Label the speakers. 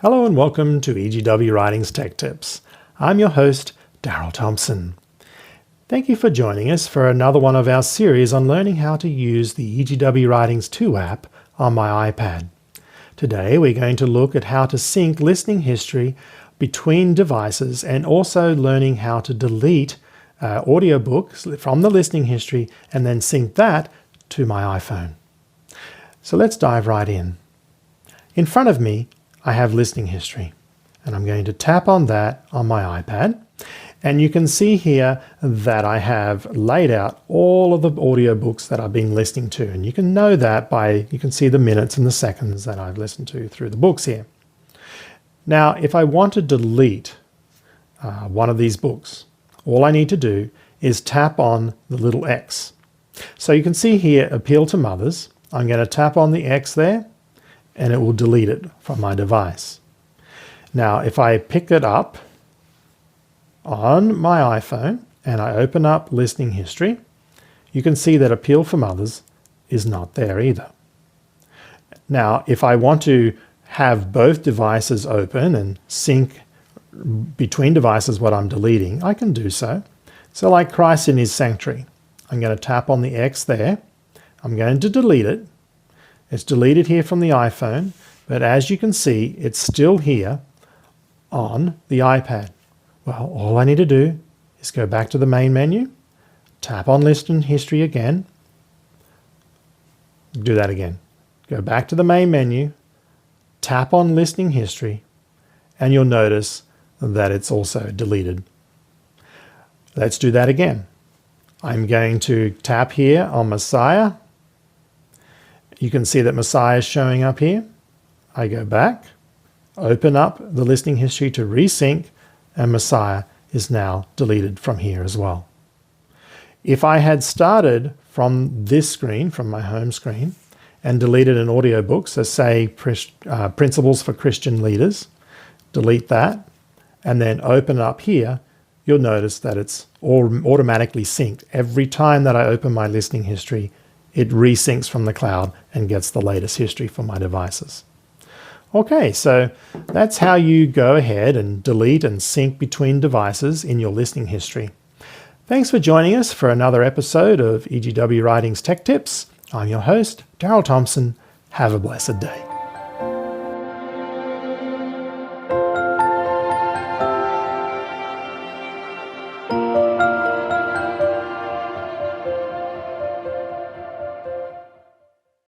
Speaker 1: Hello and welcome to EGW Writings Tech Tips. I'm your host, Daryl Thompson. Thank you for joining us for another one of our series on learning how to use the EGW Writings 2 app on my iPad. Today we're going to look at how to sync listening history between devices and also learning how to delete audiobooks from the listening history and then sync that to my iPhone. So let's dive right in. In front of me, I have listening history, and I'm going to tap on that on my iPad. And you can see here that I have laid out all of the audiobooks that I've been listening to. And you can know that you can see the minutes and the seconds that I've listened to through the books here. Now, if I want to delete one of these books, all I need to do is tap on the little X. So you can see here, Appeal to Mothers. I'm going to tap on the X there, and it will delete it from my device. Now, if I pick it up on my iPhone and I open up listening history, you can see that Appeal for Mothers is not there either. Now, if I want to have both devices open and sync between devices what I'm deleting, I can do so. So like Christ in His Sanctuary, I'm going to tap on the X there. I'm going to delete it. It's deleted here from the iPhone, but as you can see, it's still here on the iPad. Well, all I need to do is go back to the main menu, tap on Listening History again, do that again. Go back to the main menu, tap on Listening History, and you'll notice that it's also deleted. Let's do that again. I'm going to tap here on Messiah. You can see that Messiah is showing up here. I go back, open up the listening history to resync, and Messiah is now deleted from here as well. If I had started from this screen, from my home screen, and deleted an audiobook, so say Principles for Christian Leaders, delete that, and then open up here, you'll notice that it's all automatically synced. Every time that I open my listening history, it resyncs from the cloud and gets the latest history for my devices. Okay, so that's how you go ahead and delete and sync between devices in your listening history. Thanks for joining us for another episode of EGW Writings Tech Tips. I'm your host, Daryl Thompson. Have a blessed day.